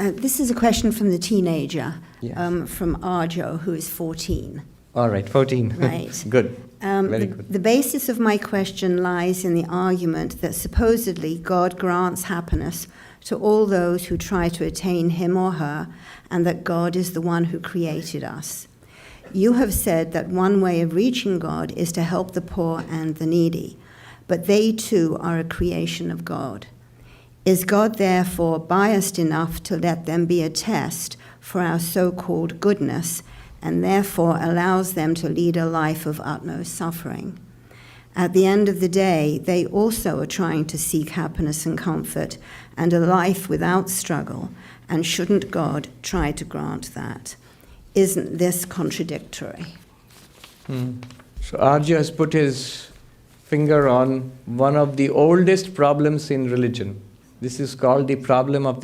This is a question from the teenager, Yes. from Arjo, who is 14. All right, 14. Right. Good. Very good. The basis of my question lies in the argument that supposedly God grants happiness to all those who try to attain him or her, and that God is the one who created us. You have said that one way of reaching God is to help the poor and the needy, but they too are a creation of God. Is God therefore biased enough to let them be a test for our so-called goodness, and therefore allows them to lead a life of utmost suffering? At the end of the day, they also are trying to seek happiness and comfort and a life without struggle, and shouldn't God try to grant that? Isn't this contradictory? So Arjya has put his finger on one of the oldest problems in religion. This is called the problem of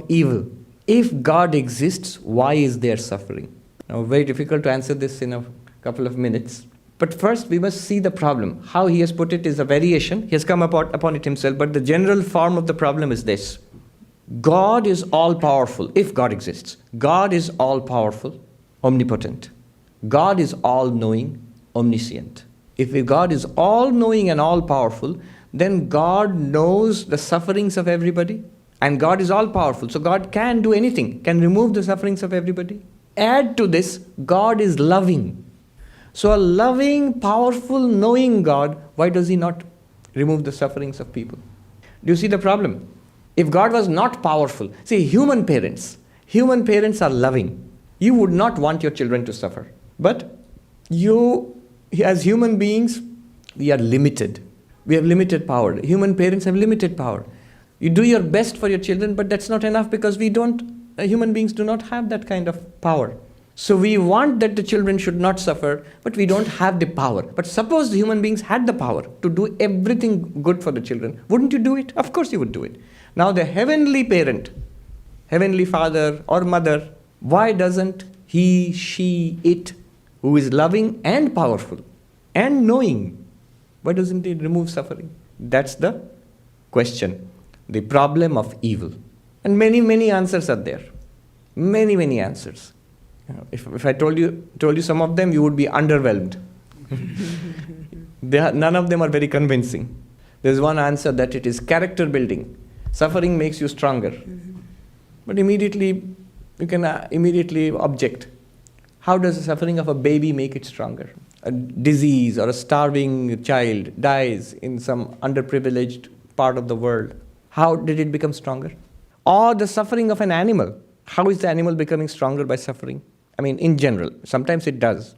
evil. If God exists, why is there suffering? Now, very difficult to answer this in a couple of minutes. But first, we must see the problem. How he has put it is a variation. He has come upon it himself. But the general form of the problem is this. God is all-powerful, if God exists. God is all-powerful, omnipotent. God is all-knowing, omniscient. If God is all-knowing and all-powerful, then God knows the sufferings of everybody. And God is all-powerful, so God can do anything, can remove the sufferings of everybody. Add to this, God is loving. So a loving, powerful, knowing God, why does he not remove the sufferings of people? Do you see the problem? If God was not powerful, see, human parents are loving. You would not want your children to suffer. But you, as human beings, we are limited. We have limited power. Human parents have limited power. You do your best for your children, but that's not enough because human beings do not have that kind of power. So we want that the children should not suffer, but we don't have the power. But suppose the human beings had the power to do everything good for the children, wouldn't you do it? Of course you would do it. Now the heavenly parent, heavenly father or mother, why doesn't he, she, it, who is loving and powerful and knowing, why doesn't it remove suffering? That's the question, the problem of evil. And many, many answers are there. Many, many answers. If I told you some of them, you would be underwhelmed. None of them are very convincing. There's one answer that it is character building. Suffering makes you stronger. But you can immediately object. How does the suffering of a baby make it stronger? A disease or a starving child dies in some underprivileged part of the world. How did it become stronger? Or the suffering of an animal. How is the animal becoming stronger by suffering? I mean, in general, sometimes it does.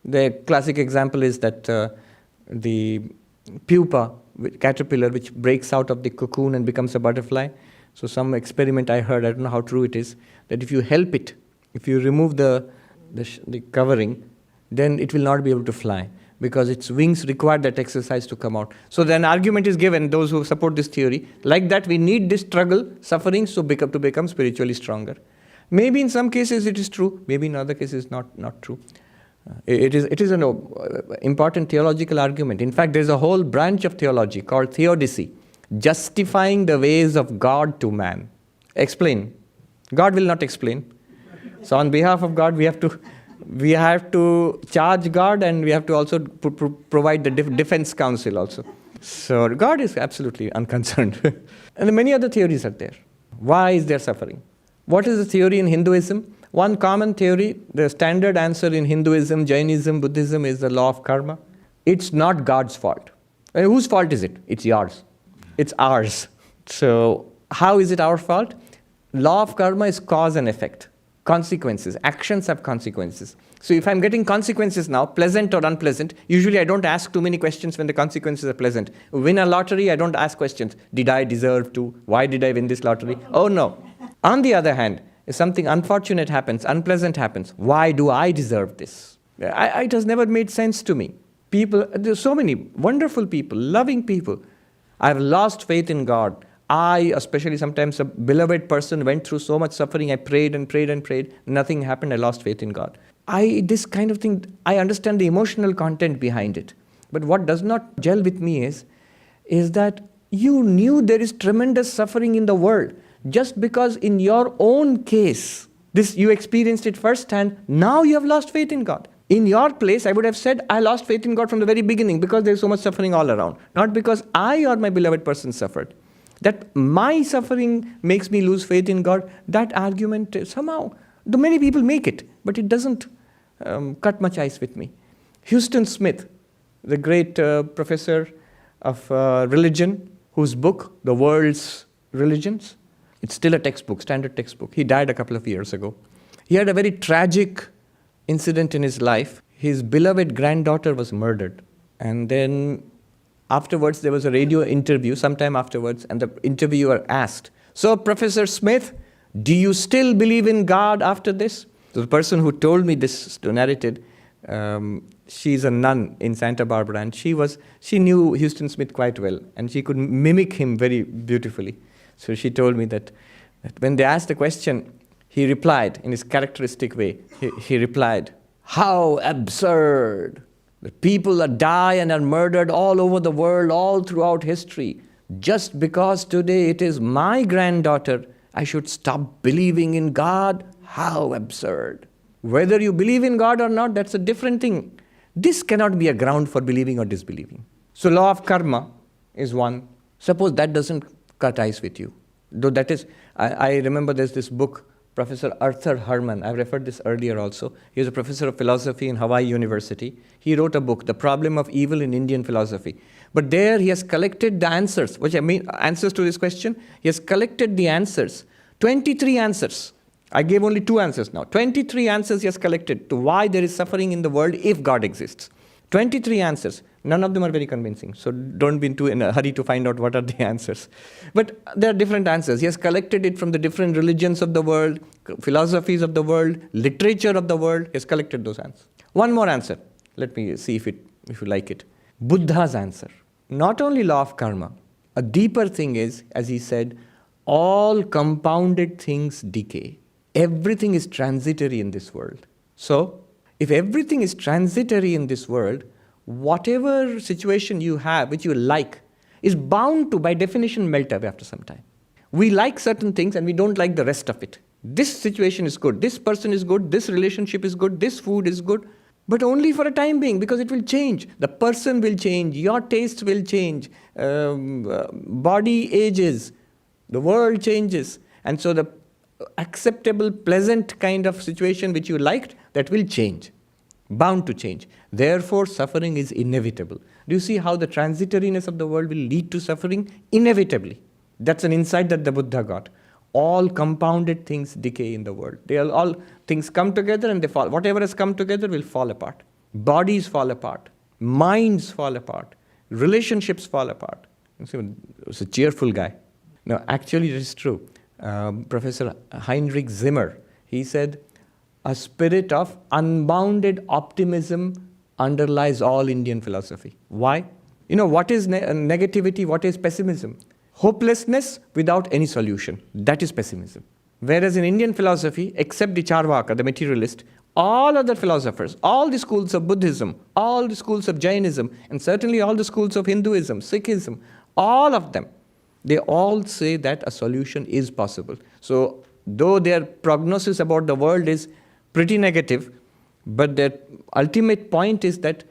The classic example is that the pupa, caterpillar, which breaks out of the cocoon and becomes a butterfly. So some experiment I heard, I don't know how true it is, that if you help it, if you remove the covering, then it will not be able to fly because its wings require that exercise to come out. So then argument is given, those who support this theory, like that we need this struggle, suffering, to become spiritually stronger. Maybe in some cases it is true, maybe in other cases not true. It is an important theological argument. In fact, there's a whole branch of theology called theodicy, justifying the ways of God to man. Explain. God will not explain. So on behalf of God, we have to charge God, and we have to also provide the defense counsel also. So God is absolutely unconcerned. And many other theories are there. Why is there suffering? What is the theory in Hinduism? One common theory, the standard answer in Hinduism, Jainism, Buddhism is the law of karma. It's not God's fault. And whose fault is it? It's yours. It's ours. So how is it our fault? Law of karma is cause and effect. Consequences. Actions have consequences. So if I'm getting consequences now, pleasant or unpleasant, usually I don't ask too many questions when the consequences are pleasant. Win a lottery, I don't ask questions. Did I deserve to? Why did I win this lottery? Oh no. On the other hand, if something unfortunate happens, unpleasant happens, why do I deserve this? It has never made sense to me. There's so many wonderful people, loving people. I've lost faith in God. I, especially sometimes a beloved person, went through so much suffering. I prayed and prayed and prayed. Nothing happened. I lost faith in God. This kind of thing, I understand the emotional content behind it. But what does not gel with me is that you knew there is tremendous suffering in the world. just because in your own case, this you experienced it firsthand, now you have lost faith in God. In your place, I would have said, I lost faith in God from the very beginning because there's so much suffering all around. Not because I or my beloved person suffered. That my suffering makes me lose faith in God, that argument somehow, though many people make it, but it doesn't cut much ice with me. Houston Smith, the great professor of religion, whose book, The World's Religions, it's still a textbook, standard textbook. He died a couple of years ago. He had a very tragic incident in his life. His beloved granddaughter was murdered. And then afterwards, there was a radio interview, sometime afterwards, and the interviewer asked, "So, Professor Smith, do you still believe in God after this?" So the person who told me this narrated, she's a nun in Santa Barbara, and she knew Houston Smith quite well, and she could mimic him very beautifully. So she told me that when they asked the question, he replied in his characteristic way. He replied, "How absurd! The people that die and are murdered all over the world, all throughout history. Just because today it is my granddaughter, I should stop believing in God? How absurd!" Whether you believe in God or not, that's a different thing. This cannot be a ground for believing or disbelieving. So law of karma is one. Suppose that doesn't cut ice with you. Though that is, I remember there's this book, Professor Arthur Herman, I've referred this earlier also. He was a professor of philosophy in Hawaii University. He wrote a book, The Problem of Evil in Indian Philosophy. But there he has collected the answers, which I mean answers to this question. He has collected the answers, 23 answers. I gave only 2 answers now. 23 answers he has collected to why there is suffering in the world if God exists. 23 answers. None of them are very convincing. So don't be in a hurry to find out what are the answers. But there are different answers. He has collected it from the different religions of the world, philosophies of the world, literature of the world. He has collected those answers. One more answer. Let me see if you like it. Buddha's answer. Not only law of karma. A deeper thing is, as he said, all compounded things decay. Everything is transitory in this world. So, if everything is transitory in this world, whatever situation you have, which you like, is bound to, by definition, melt away after some time. We like certain things and we don't like the rest of it. This situation is good, this person is good, this relationship is good, this food is good, but only for a time being, because it will change. The person will change, your tastes will change, body ages, the world changes. And so the acceptable, pleasant kind of situation which you liked, that will change, bound to change. Therefore, suffering is inevitable. Do you see how the transitoriness of the world will lead to suffering? Inevitably. That's an insight that the Buddha got. All compounded things decay in the world. All things come together and they fall. Whatever has come together will fall apart. Bodies fall apart. Minds fall apart. Relationships fall apart. It's a cheerful guy. No, actually it is true. Professor Heinrich Zimmer, he said, a spirit of unbounded optimism underlies all Indian philosophy. Why? What is negativity? What is pessimism? Hopelessness without any solution. That is pessimism. Whereas in Indian philosophy, except the Charvaka, the materialist, all other philosophers, all the schools of Buddhism, all the schools of Jainism, and certainly all the schools of Hinduism, Sikhism, all of them, they all say that a solution is possible. So, though their prognosis about the world is pretty negative, but their ultimate point is that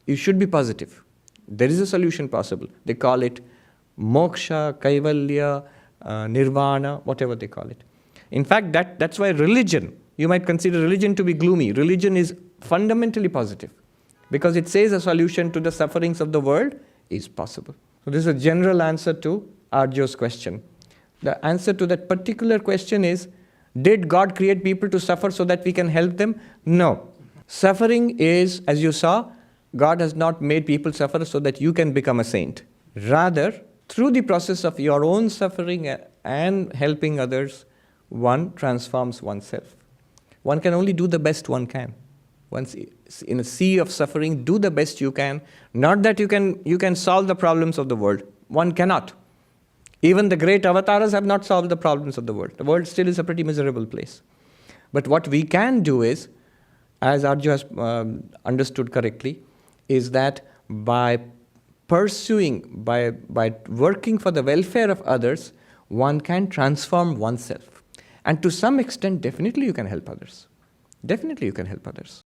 you should be positive. There is a solution possible. They call it moksha, kaivalya, nirvana, whatever they call it. In fact, that's why religion, you might consider religion to be gloomy. Religion is fundamentally positive because it says a solution to the sufferings of the world is possible. So this is a general answer to Arjo's question. The answer to that particular question is, did God create people to suffer so that we can help them? No. Suffering is, as you saw, God has not made people suffer so that you can become a saint. Rather, through the process of your own suffering and helping others, one transforms oneself. One can only do the best one can. Once in a sea of suffering, do the best you can. Not that you can solve the problems of the world. One cannot. Even the great avatars have not solved the problems of the world. The world still is a pretty miserable place. But what we can do is, as Arjo has understood correctly, is that by pursuing, by working for the welfare of others, one can transform oneself. And to some extent, definitely you can help others. Definitely you can help others.